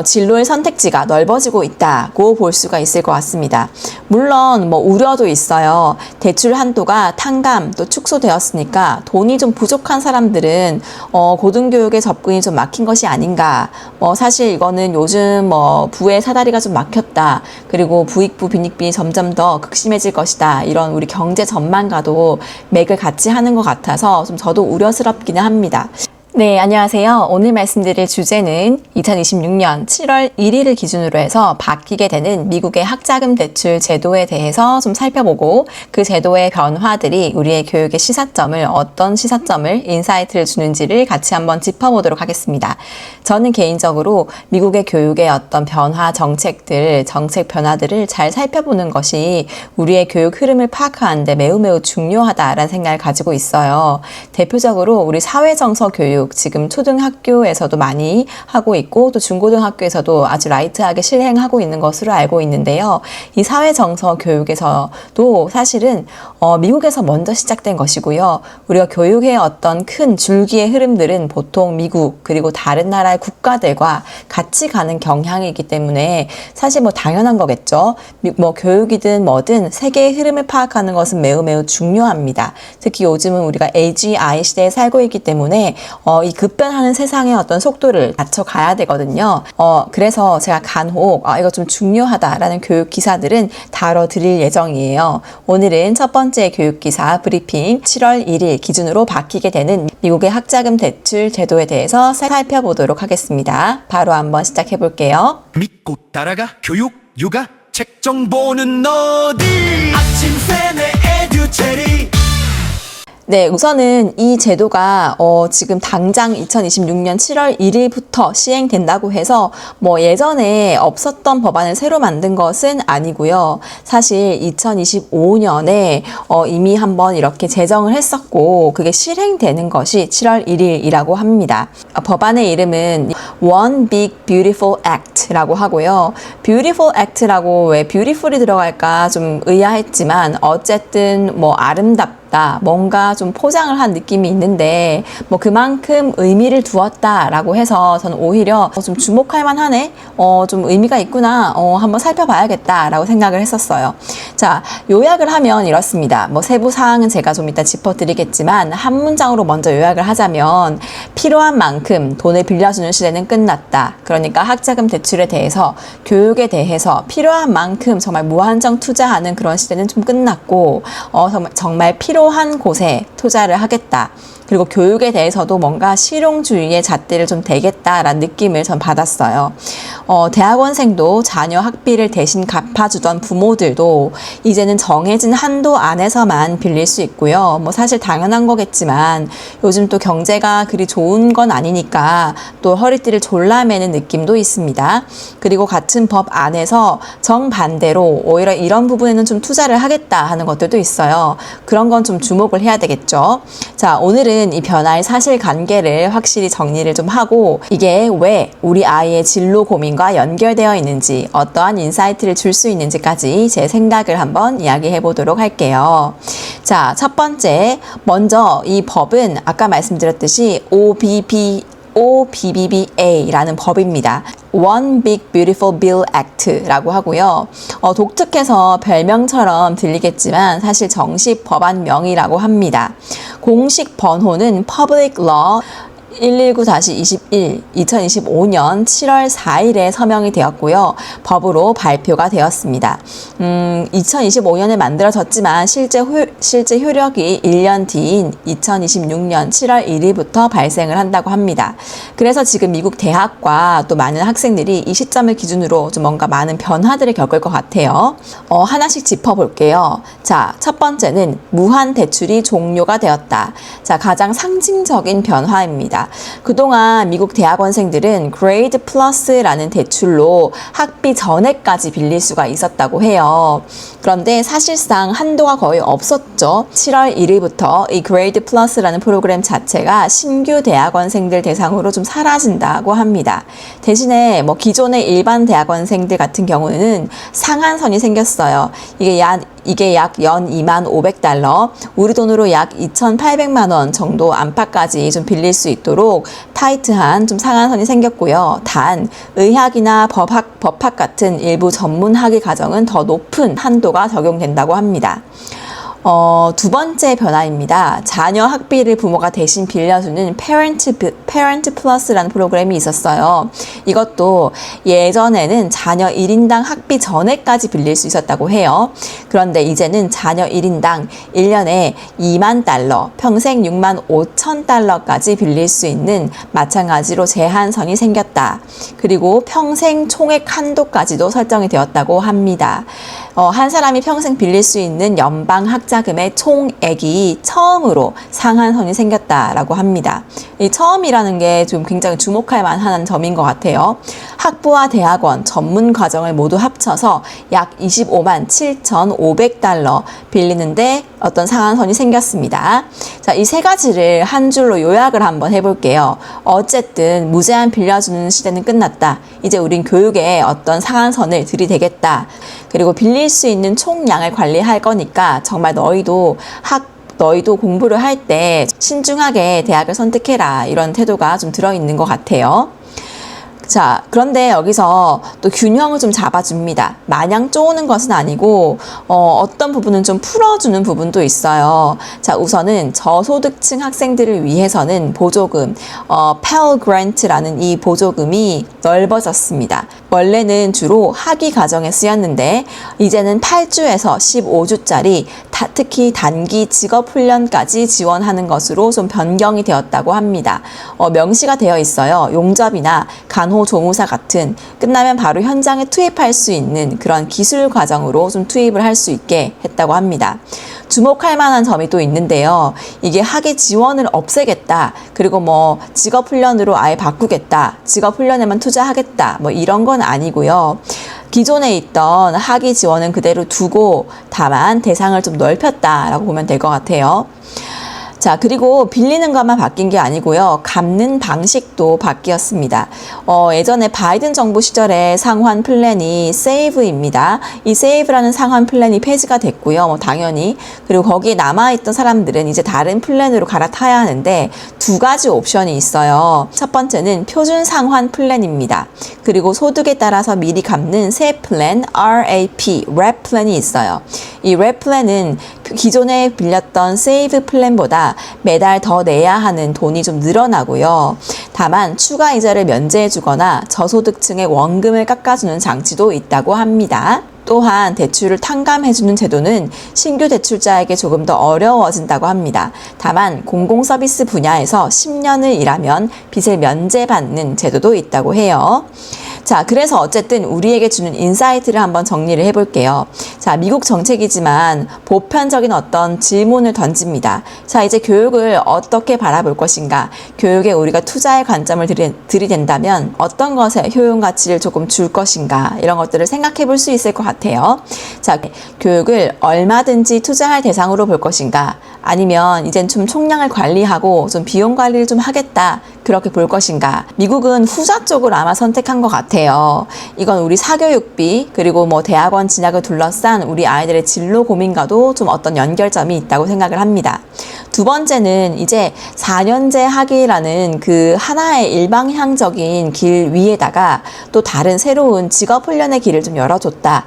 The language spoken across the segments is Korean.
진로의 선택지가 넓어지고 있다고 볼 수가 있을 것 같습니다. 물론 우려도 있어요. 대출 한도가 탕감 또 축소되었으니까 돈이 좀 부족한 사람들은 고등교육에 접근이 좀 막힌 것이 아닌가. 사실 이거는 요즘 부의 사다리가 좀 막혔다. 그리고 부익부 빈익빈이 점점 더 극심해질 것이다. 이런 우리 경제 전망과도 맥을 같이 하는 것 같아서 좀 저도 우려스럽기는 합니다. 네, 안녕하세요. 오늘 말씀드릴 주제는 2026년 7월 1일을 기준으로 해서 바뀌게 되는 미국의 학자금 대출 제도에 대해서 좀 살펴보고 그 제도의 변화들이 우리의 교육의 어떤 시사점을 인사이트를 주는지를 같이 한번 짚어보도록 하겠습니다. 저는 개인적으로 미국의 교육의 어떤 정책 변화들을 잘 살펴보는 것이 우리의 교육 흐름을 파악하는 데 매우 중요하다라는 생각을 가지고 있어요. 대표적으로 우리 사회정서 교육 지금 초등학교에서도 많이 하고 있고 또 중고등학교에서도 아주 라이트하게 실행하고 있는 것으로 알고 있는데요. 이 사회정서 교육에서도 사실은 미국에서 먼저 시작된 것이고요. 우리가 교육의 어떤 큰 줄기의 흐름들은 보통 미국 그리고 다른 나라의 국가들과 같이 가는 경향이기 때문에 사실 당연한 거겠죠. 교육이든 뭐든 세계의 흐름을 파악하는 것은 매우 중요합니다. 특히 요즘은 우리가 AGI 시대에 살고 있기 때문에 이 급변하는 세상의 어떤 속도를 맞춰가야 되거든요. 그래서 제가 간혹 이거 좀 중요하다라는 교육 기사들은 다뤄드릴 예정이에요. 오늘은 첫 번째 교육 기사 브리핑 7월 1일 기준으로 바뀌게 되는 미국의 학자금 대출 제도에 대해서 살펴보도록 하겠습니다. 바로 한번 시작해 볼게요. 믿고 따라가 교육 육아 책 정보는 어디 아침 쌤의 에듀체리. 네, 우선은 이 제도가 지금 당장 2026년 7월 1일부터 시행된다고 해서 예전에 없었던 법안을 새로 만든 것은 아니고요. 사실 2025년에 이미 한번 이렇게 제정을 했었고 그게 실행되는 것이 7월 1일이라고 합니다. 법안의 이름은 One Big Beautiful Act라고 하고요. Beautiful Act라고 왜 beautiful이 들어갈까 좀 의아했지만 어쨌든 아름답다. 뭔가 좀 포장을 한 느낌이 있는데 그만큼 의미를 두었다라고 해서 저는 오히려 좀 주목할 만하네, 좀 의미가 있구나, 한번 살펴봐야겠다라고 생각을 했었어요. 자, 요약을 하면 이렇습니다. 세부 사항은 제가 좀 이따 짚어드리겠지만 한 문장으로 먼저 요약을 하자면 필요한 만큼 돈을 빌려주는 시대는 끝났다. 그러니까 학자금 대출에 대해서 교육에 대해서 필요한 만큼 정말 무한정 투자하는 그런 시대는 좀 끝났고 정말 필요한 곳에 투자를 하겠다. 그리고 교육에 대해서도 뭔가 실용주의의 잣대를 좀 대겠다라는 느낌을 전 받았어요. 대학원생도 자녀 학비를 대신 갚아주던 부모들도 이제는 정해진 한도 안에서만 빌릴 수 있고요. 사실 당연한 거겠지만 요즘 또 경제가 그리 좋은 건 아니니까 또 허리띠를 졸라매는 느낌도 있습니다. 그리고 같은 법 안에서 정반대로 오히려 이런 부분에는 좀 투자를 하겠다 하는 것들도 있어요. 그런 건 좀 주목을 해야 되겠죠. 자, 오늘은 이 변화의 사실관계를 확실히 정리를 좀 하고 이게 왜 우리 아이의 진로 고민과 연결되어 있는지 어떠한 인사이트를 줄 수 있는지까지 제 생각을 한번 이야기해 보도록 할게요. 자, 첫 번째 먼저 이 법은 아까 말씀드렸듯이 OBBBA라는 법입니다. One Big Beautiful Bill Act라고 하고요. 독특해서 별명처럼 들리겠지만 사실 정식 법안명이라고 합니다. 공식 번호는 Public Law 119-21 2025년 7월 4일에 서명이 되었고요. 법으로 발표가 되었습니다. 2025년에 만들어졌지만 실제 효력이 1년 뒤인 2026년 7월 1일부터 발생을 한다고 합니다. 그래서 지금 미국 대학과 또 많은 학생들이 이 시점을 기준으로 좀 뭔가 많은 변화들을 겪을 것 같아요. 하나씩 짚어볼게요. 자, 첫 번째는 무한 대출이 종료가 되었다. 자, 가장 상징적인 변화입니다. 그동안 미국 대학원생들은 그레이드 플러스라는 대출로 학비 전액까지 빌릴 수가 있었다고 해요. 그런데 사실상 한도가 거의 없었죠. 7월 1일부터 이 그레이드 플러스라는 프로그램 자체가 신규 대학원생들 대상으로 좀 사라진다고 합니다. 대신에 기존의 일반 대학원생들 같은 경우는 상한선이 생겼어요. 이게 약 이게 약 연 25,500달러, 우리 돈으로 약 2,800만 원 정도 안팎까지 좀 빌릴 수 있도록 타이트한 좀 상한선이 생겼고요. 단 의학이나 법학 같은 일부 전문 학위 과정은 더 높은 한도가 적용된다고 합니다. 두 번째 변화입니다. 자녀 학비를 부모가 대신 빌려주는 Parent Plus라는 프로그램이 있었어요. 이것도 예전에는 자녀 1인당 학비 전에까지 빌릴 수 있었다고 해요. 그런데 이제는 자녀 1인당 1년에 2만 달러, 평생 6만 5천 달러까지 빌릴 수 있는 마찬가지로 제한선이 생겼다. 그리고 평생 총액 한도까지도 설정이 되었다고 합니다. 한 사람이 평생 빌릴 수 있는 연방 학자금의 총액이 처음으로 상한선이 생겼다라고 합니다. 이 처음이라는 게 좀 굉장히 주목할 만한 점인 것 같아요. 학부와 대학원, 전문 과정을 모두 합쳐서 약 25만 7,500달러 빌리는데 어떤 상한선이 생겼습니다. 자, 이 세 가지를 한 줄로 요약을 한번 해볼게요. 어쨌든 무제한 빌려주는 시대는 끝났다. 이제 우린 교육에 어떤 상한선을 들이대겠다. 그리고 빌릴 수 있는 총량을 관리할 거니까 정말 너희도 공부를 할 때 신중하게 대학을 선택해라. 이런 태도가 좀 들어있는 것 같아요. 자, 그런데 여기서 또 균형을 좀 잡아줍니다. 마냥 쪼는 것은 아니고 어떤 부분은 좀 풀어주는 부분도 있어요. 자, 우선은 저소득층 학생들을 위해서는 보조금, Pell Grant라는 이 보조금이 넓어졌습니다. 원래는 주로 학위 과정에 쓰였는데 이제는 8주에서 15주짜리 특히 단기 직업훈련까지 지원하는 것으로 좀 변경이 되었다고 합니다. 명시가 되어 있어요. 용접이나 간호조무사 같은 끝나면 바로 현장에 투입할 수 있는 그런 기술 과정으로 좀 투입을 할 수 있게 했다고 합니다. 주목할 만한 점이 또 있는데요. 이게 학위 지원을 없애겠다. 그리고 뭐 직업훈련으로 아예 바꾸겠다. 직업훈련에만 투자하겠다. 뭐 이런 건 아니고요. 기존에 있던 학위 지원은 그대로 두고 다만 대상을 좀 넓혔다라고 보면 될 것 같아요. 자, 그리고 빌리는 것만 바뀐 게 아니고요. 갚는 방식도 바뀌었습니다. 예전에 바이든 정부 시절에 상환 플랜이 세이브입니다. 이 세이브라는 상환 플랜이 폐지가 됐고요. 당연히. 그리고 거기에 남아있던 사람들은 이제 다른 플랜으로 갈아타야 하는데 두 가지 옵션이 있어요. 첫 번째는 표준 상환 플랜입니다. 그리고 소득에 따라서 미리 갚는 새 플랜, RAP, RAP 플랜이 있어요. 이 RAP 플랜은 기존에 빌렸던 세이브 플랜보다 매달 더 내야 하는 돈이 좀 늘어나고요. 다만 추가 이자를 면제해주거나 저소득층의 원금을 깎아주는 장치도 있다고 합니다. 또한 대출을 탕감해주는 제도는 신규 대출자에게 조금 더 어려워진다고 합니다. 다만 공공서비스 분야에서 10년을 일하면 빚을 면제받는 제도도 있다고 해요. 자, 그래서 어쨌든 우리에게 주는 인사이트를 한번 정리를 해볼게요. 자, 미국 정책이지만 보편적인 어떤 질문을 던집니다. 자, 이제 교육을 어떻게 바라볼 것인가? 교육에 우리가 투자의 관점을 들이댄다면 어떤 것에 효용 가치를 조금 줄 것인가? 이런 것들을 생각해 볼 수 있을 것 같아요. 자, 교육을 얼마든지 투자할 대상으로 볼 것인가? 아니면 이젠 좀 총량을 관리하고 좀 비용 관리를 좀 하겠다. 그렇게 볼 것인가? 미국은 후자 쪽을 아마 선택한 것 같아요. 이건 우리 사교육비 그리고 뭐 대학원 진학을 둘러싼 우리 아이들의 진로 고민과도 좀 어떤 연결점이 있다고 생각을 합니다. 두 번째는 이제 4년제 학위라는 그 하나의 일방향적인 길 위에다가 또 다른 새로운 직업훈련의 길을 좀 열어줬다.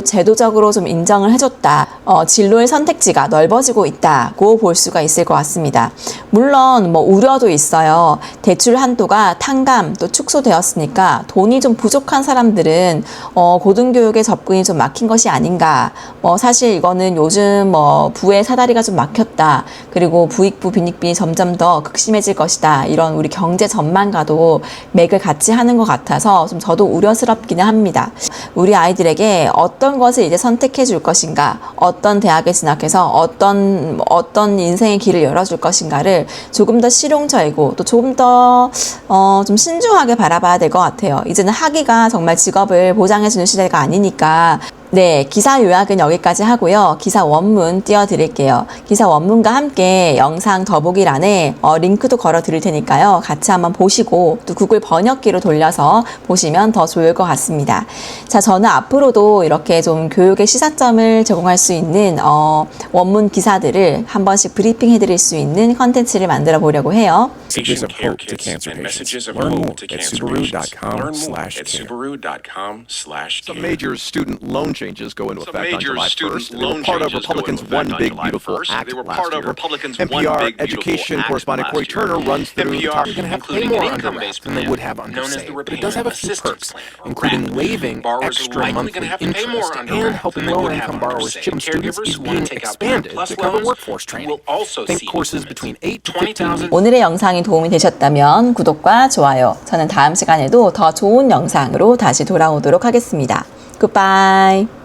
제도적으로 좀 인정을 해줬다. 진로의 선택지가 넓어지고 있다고 볼 수가 있을 것 같습니다. 물론 뭐 우려도 있어요. 대출 한도가 탕감 또 축소되었으니까 돈이 좀 부족한 사람들은 고등교육에 접근이 좀 막힌 것이 아닌가. 사실 이거는 요즘 부의 사다리가 좀 막혔다. 그리고 부익부 빈익빈이 점점 더 극심해질 것이다. 이런 우리 경제 전망과도 맥을 같이 하는 것 같아서 좀 저도 우려스럽기는 합니다. 우리 아이들에게 어떤 것을 이제 선택해 줄 것인가, 어떤 대학에 진학해서 어떤 인생의 길을 열어줄 것인가를 조금 더 실용적이고 또 조금 더 좀 신중하게 바라봐야 될 것 같아요. 이제는 학위가 정말 직업을 보장해주는 시대가 아니니까 네, 기사 요약은 여기까지 하고요. 기사 원문 띄워드릴게요. 기사 원문과 함께 영상 더보기란에 링크도 걸어 드릴 테니까요. 같이 한번 보시고 또 구글 번역기로 돌려서 보시면 더 좋을 것 같습니다. 자, 저는 앞으로도 이렇게 좀 교육의 시사점을 제공할 수 있는 원문 기사들을 한 번씩 브리핑 해드릴 수 있는 컨텐츠를 만들어 보려고 해요. Messages of hope to cancer patients. Learn more at Subaru.com/cancer. Some major student loan changes go into Some effect on major July student 1st. They were loan part of changes go Republicans' into effect One on Big July Beautiful 1st. Act They were last part of year. Republicans' One NPR Big Beautiful education Act correspondent last Corey year. Turner runs through the NPR top. You're going to have to pay including more an under income-based RAP than they plan would have under known as the SAVE, but it does have a few Repayment perks, Assistance Plan, or including RAP. waiving Borrowers are extra likely monthly going to have to pay more interest under and RAP helping than they would have lower-income under borrowers' SAVE. chip students Caregivers is who want being to take out expanded Plus to cover loans workforce training. will also Think see courses improvements. between 8 to 15 weeks. 오늘의 영상이 도움이 되셨다면 구독과 좋아요. 저는 다음 시간에도 더 좋은 영상으로 다시 돌아오도록 하겠습니다. 굿바이.